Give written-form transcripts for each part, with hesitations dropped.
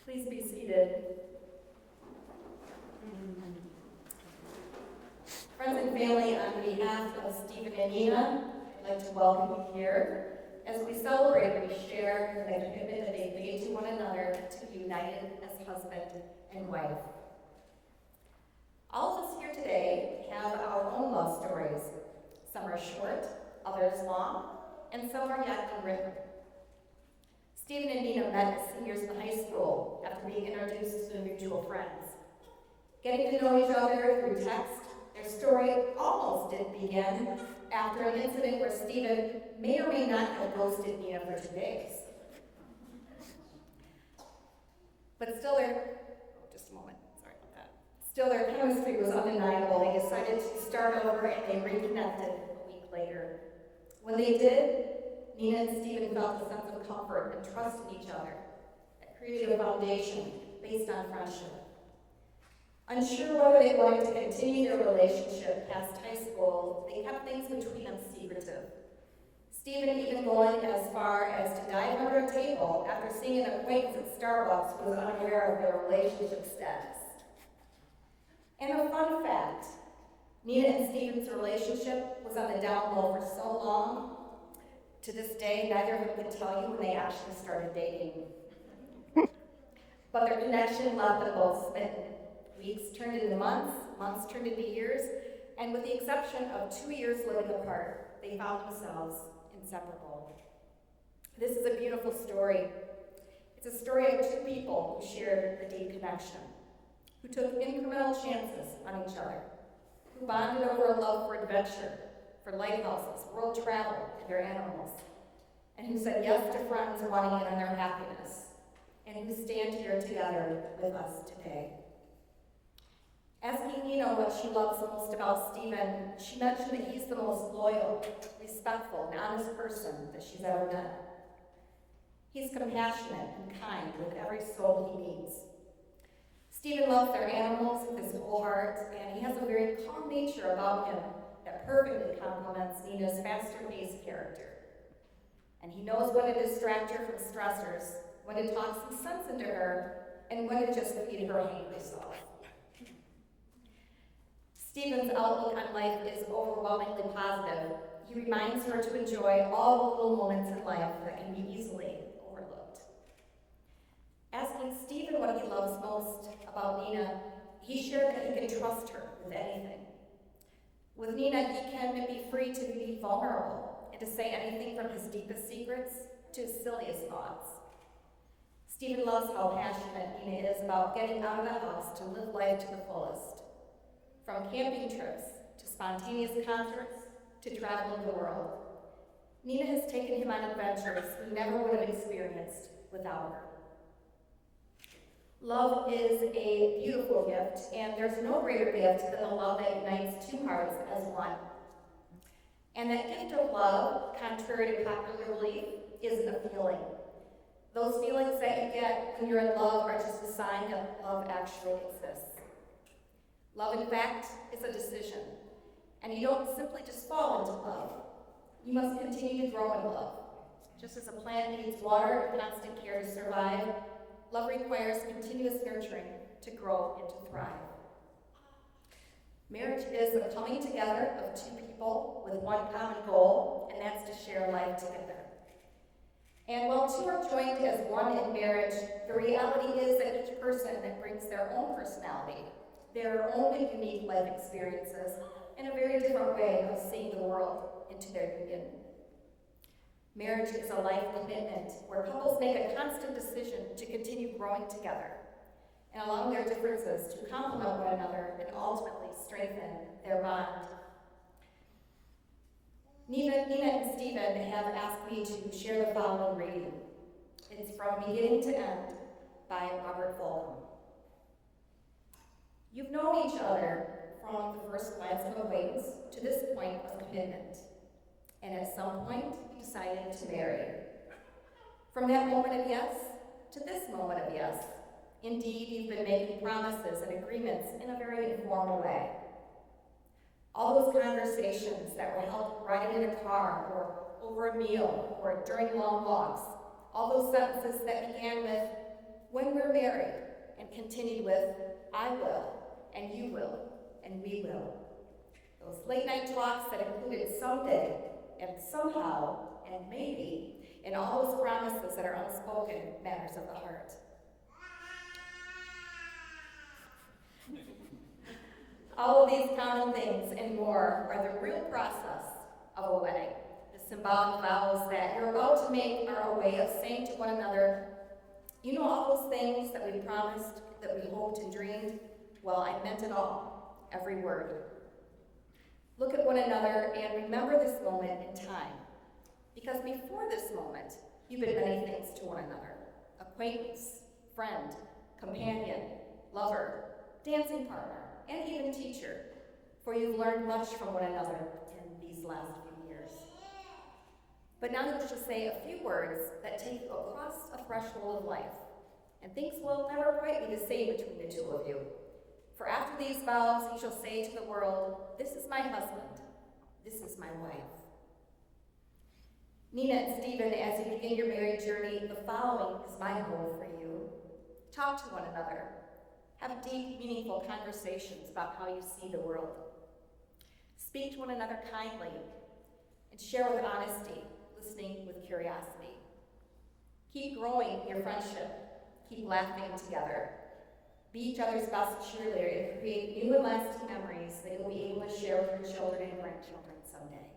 Please be seated. Friends and family, on behalf of Stephen and Nina, I'd like to welcome you here as we celebrate and we share the commitment that they made to one another to be united as husband and wife. All of us here today have our own love stories. Some are short, others long, and some are yet unwritten. Stephen and Nina met as seniors in high school after being introduced to mutual friends. Getting to know each other through text, their story almost did begin after an incident where Stephen may or may not have ghosted Nina for 2 days. But still their chemistry was undeniable. They decided to start over and they reconnected a week later. When they did, Nina and Stephen felt a sense of comfort and trust in each other that created a foundation based on friendship. Unsure whether they wanted to continue their relationship past high school, they kept things between them secretive. Stephen even going as far as to dive under a table after seeing an acquaintance at Starbucks who was unaware of their relationship status. And a fun fact, Nina and Stephen's relationship was on the down low for so long. To this day, neither of them can tell you when they actually started dating. But their connection left them both smitten. Weeks turned into months, months turned into years, and with the exception of 2 years living apart, they found themselves inseparable. This is a beautiful story. It's a story of two people who shared a deep connection, who took incremental chances on each other, who bonded over a love for adventure, for lighthouses, world travel, and their animals, and who said yes to friends wanting in on their happiness, and who stand here together with us today. Asking Nina what she loves most about Stephen, she mentioned that he's the most loyal, respectful, and honest person that she's ever met. He's compassionate and kind with every soul he meets. Stephen loves their animals with his whole heart, and he has a very calm nature about him that perfectly complements Nina's faster-paced character. And he knows when to distract her from stressors, when to talk some sense into her, and when to just feed her hangry self. Stephen's outlook on life is overwhelmingly positive. He reminds her to enjoy all the little moments in life that can be easily overlooked. Asking Stephen what he loves most about Nina, he shared that he can trust her with anything. With Nina, he can be free to be vulnerable and to say anything from his deepest secrets to his silliest thoughts. Stephen loves how passionate Nina is about getting out of the house to live life to the fullest. From camping trips to spontaneous concerts to traveling the world, Nina has taken him on adventures he never would have experienced without her. Love is a beautiful gift, and there's no greater gift than the love that unites two hearts as one. And that gift of love, contrary to popular belief, isn't a feeling. Those feelings that you get when you're in love are just a sign that love actually exists. Love, in fact, is a decision. And you don't simply just fall into love. You must continue to grow in love. Just as a plant needs water and constant care to survive, love requires continuous nurturing to grow and to thrive. Marriage is the coming together of two people with one common goal, and that's to share life together. And while two are joined as one in marriage, the reality is that each person brings their own personality, their own unique life experiences, and a very different way of seeing the world into their union. Marriage is a life commitment where couples make a constant decision to continue growing together and allow their differences to complement one another and ultimately strengthen their bond. Nina and Stephen have asked me to share the following reading. It's from Beginning to End by Robert Fulghum. You've known each other from the first glance of acquaintance to this point of commitment, and at some point you decided to marry. From that moment of yes to this moment of yes, indeed you've been making promises and agreements in a very informal way. All those conversations that were held riding in a car or over a meal or during long walks, all those sentences that began with, when we're married, and continued with, I will, and you will, and we will. Those late night talks that included someday, and somehow, and maybe, and all those promises that are unspoken matters of the heart. All of these common things and more are the real process of a wedding. The symbolic vows that you're about to make are a way of saying to one another, you know all those things that we promised, that we hoped and dreamed? Well, I meant it all, every word. Look at one another and remember this moment in time. Because before this moment, you've been many things to one another. Acquaintance, friend, companion, lover, dancing partner, and even teacher, for you've learned much from one another in these last few years. But now let's just say a few words that take you across a threshold of life, and things will never quite be the same between the two of you. For after these vows, you shall say to the world, this is my husband, this is my wife. Nina and Stephen, as you begin your married journey, the following is my goal for you. Talk to one another. Have deep, meaningful conversations about how you see the world. Speak to one another kindly and share with honesty, listening with curiosity. Keep growing your friendship. Keep laughing together. Be each other's best cheerleader and create new and lasting memories that you'll be able to share with your children and grandchildren someday.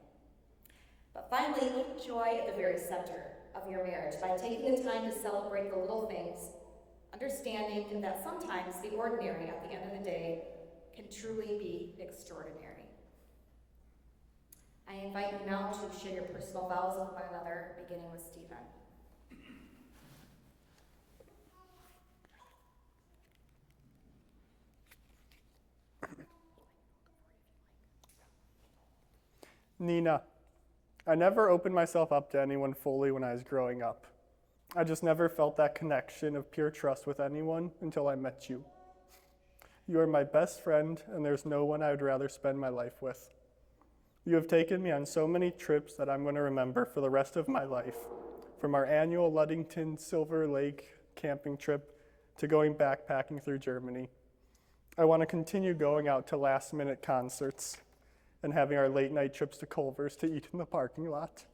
But finally, keep joy at the very center of your marriage by taking the time to celebrate the little things, understanding that sometimes the ordinary at the end of the day can truly be extraordinary. I invite you now to share your personal vows with one another, beginning with Stephen. Nina, I never opened myself up to anyone fully when I was growing up. I just never felt that connection of pure trust with anyone until I met you. You are my best friend, and there's no one I would rather spend my life with. You have taken me on so many trips that I'm going to remember for the rest of my life, from our annual Ludington Silver Lake camping trip to going backpacking through Germany. I want to continue going out to last-minute concerts and having our late-night trips to Culver's to eat in the parking lot.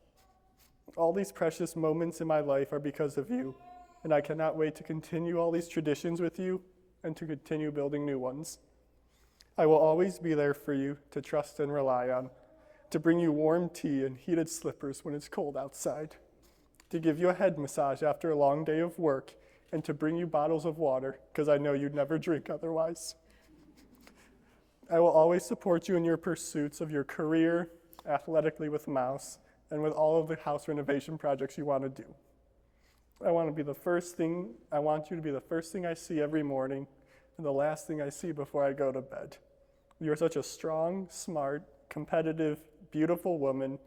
All these precious moments in my life are because of you, and I cannot wait to continue all these traditions with you and to continue building new ones. I will always be there for you to trust and rely on, to bring you warm tea and heated slippers when it's cold outside, to give you a head massage after a long day of work, and to bring you bottles of water because I know you'd never drink otherwise. I will always support you in your pursuits of your career, athletically with Mouse, and with all of the house renovation projects you want to do. I want you to be the first thing I see every morning and the last thing I see before I go to bed. You are such a strong, smart, competitive, beautiful woman,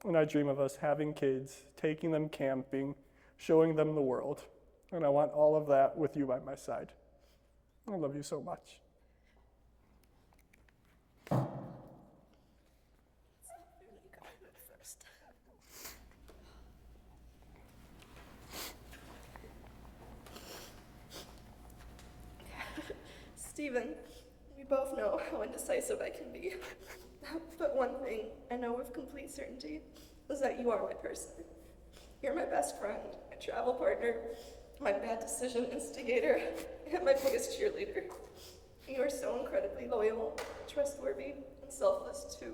and I dream of us having kids, taking them camping, showing them the world. And I want all of that with you by my side. I love you so much. Stephen, we both know how indecisive I can be. But one thing I know with complete certainty is that you are my person. You're my best friend, my travel partner, my bad decision instigator, and my biggest cheerleader. You are so incredibly loyal, trustworthy, and selfless to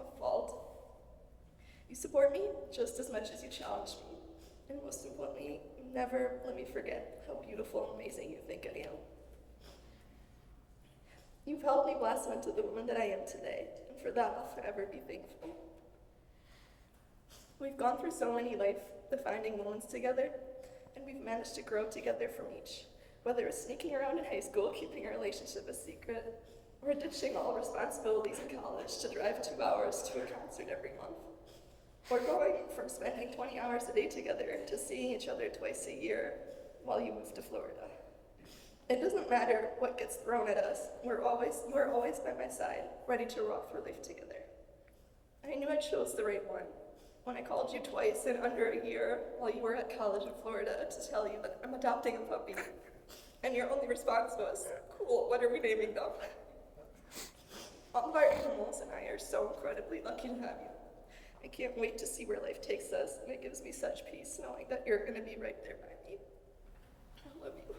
a fault. You support me just as much as you challenge me. And most importantly, you never let me forget how beautiful and amazing you think I am. You've helped me blossom into the woman that I am today, and for that I'll forever be thankful. We've gone through so many life-defining moments together, and we've managed to grow together from each, whether it's sneaking around in high school, keeping our relationship a secret, or ditching all responsibilities in college to drive 2 hours to a concert every month, or going from spending 20 hours a day together to seeing each other twice a year while you move to Florida. It doesn't matter what gets thrown at us, you are always by my side, ready to walk through life together. I knew I chose the right one when I called you twice in under a year while you were at college in Florida to tell you that I'm adopting a puppy. And your only response was, cool, what are we naming them? All of our animals and I are so incredibly lucky to have you. I can't wait to see where life takes us, and it gives me such peace knowing that you're gonna be right there by me. I love you.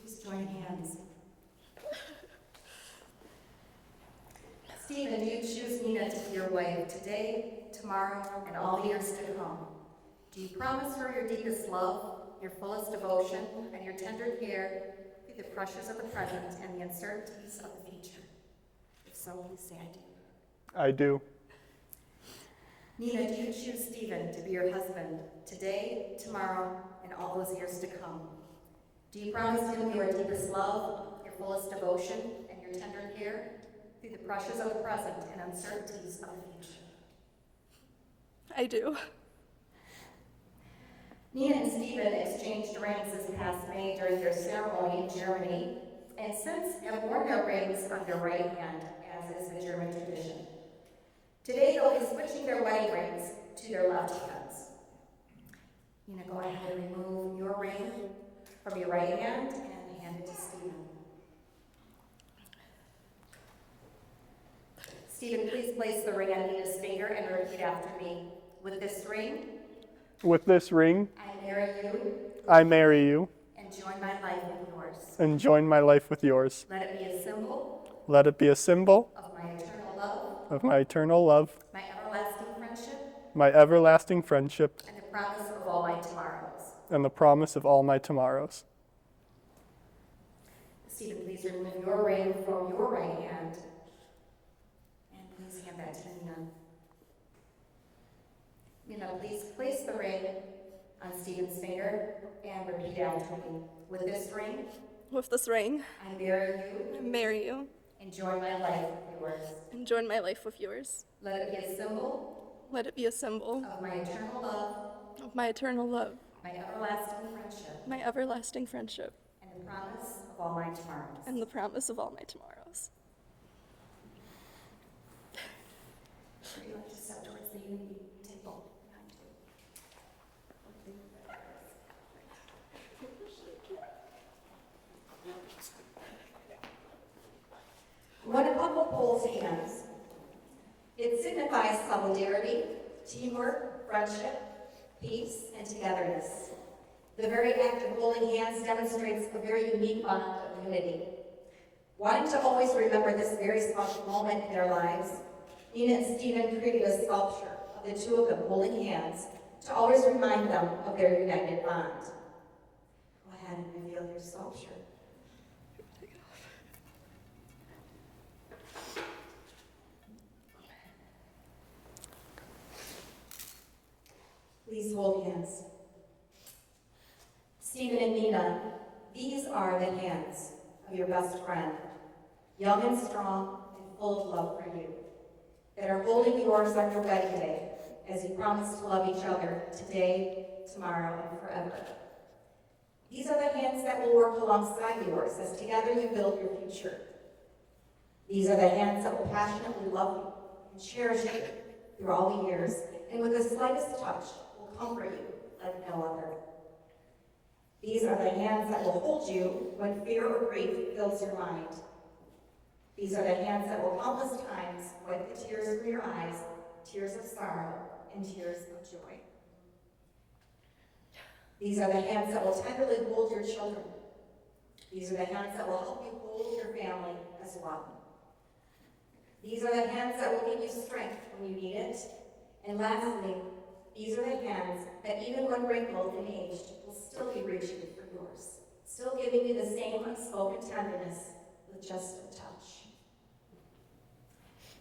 Please join hands. Stephen, you choose Nina to be your wife today, tomorrow, and all the years to come. Do you promise her your deepest love, your fullest devotion, and your tender care through the pressures of the present and the uncertainties of the future? If so, please say I do. I do. Nina, do you choose Stephen to be your husband today, tomorrow, and all those years to come? Do you promise him your deepest love, your fullest devotion, and your tender care through the pressures of the present and uncertainties of the future? I do. Nina and Stephen exchanged rings this past May during their ceremony in Germany, and since have worn their rings on their right hand, as is the German tradition. Today they'll be switching their wedding rings to their left hands. Nina, go ahead and remove your ring from your right hand and hand it to Stephen. Stephen, please place the ring on Nina's finger and repeat after me. With this ring, I marry you. I marry you. And join my life with yours. And join my life with yours. Let it be a symbol. Let it be a symbol Of my eternal love. of my eternal love. My everlasting friendship. My everlasting friendship. And the promise of all my tomorrows. And the promise of all my tomorrows. Stephen, please remove your ring from your right hand. And please hand that to Nina. Nina, please place the ring on Stephen's finger and repeat after me. With this ring, I marry you. And join my life with yours. And join my life with yours. Let it be a symbol. Let it be a symbol Of my eternal love. of my eternal love, My everlasting friendship. my everlasting friendship, And the promise of all my tomorrows. and the promise of all my tomorrows. Would you like to step towards the unity table? When a couple holds hands, it signifies solidarity, teamwork, friendship, peace, and togetherness. The very act of holding hands demonstrates a very unique bond of unity. Wanting to always remember this very special moment in their lives, Nina and Stephen created a sculpture of the two of them holding hands to always remind them of their united bond. Go ahead and reveal your sculpture. Please hold hands. Stephen and Nina, these are the hands of your best friend, young and strong and full of love for you, that are holding yours on your wedding day as you promise to love each other today, tomorrow, and forever. These are the hands that will work alongside yours as together you build your future. These are the hands that will passionately love you and cherish you through all the years, and with the slightest touch will comfort you like no other. These are the hands that will hold you when fear or grief fills your mind. These are the hands that will countless times wipe the tears from your eyes, tears of sorrow and tears of joy. These are the hands that will tenderly hold your children. These are the hands that will help you hold your family as one. These are the hands that will give you strength when you need it. And lastly, these are the hands that even when wrinkled and aged will still be reaching for yours, still giving you the same unspoken tenderness with just a touch.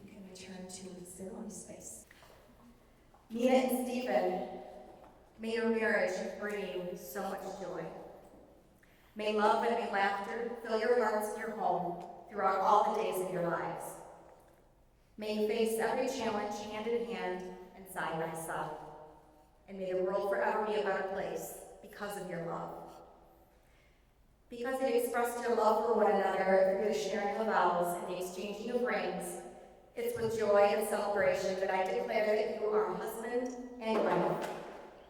You can return to the ceremony space. Nina and Stephen, may your marriage bring you so much joy. May love and may laughter fill your hearts and your home throughout all the days of your lives. May you face every challenge hand in hand and side by side. And may the world forever be a better place because of your love. Because you expressed your love for one another through the sharing of vows and the exchanging of rings, it's with joy and celebration that I declare that you are husband and wife.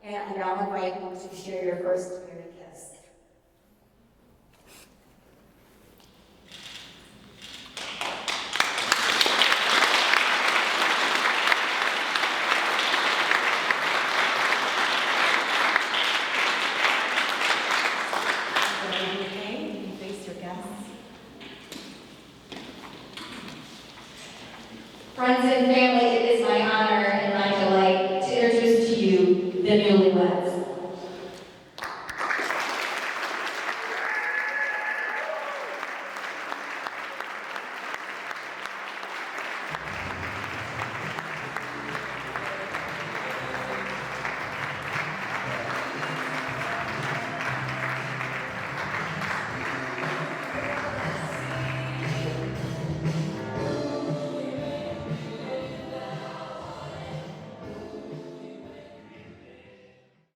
And I now invite you to share your first married kiss. Friends and family, it is my honor and my delight to introduce to you the newlyweds.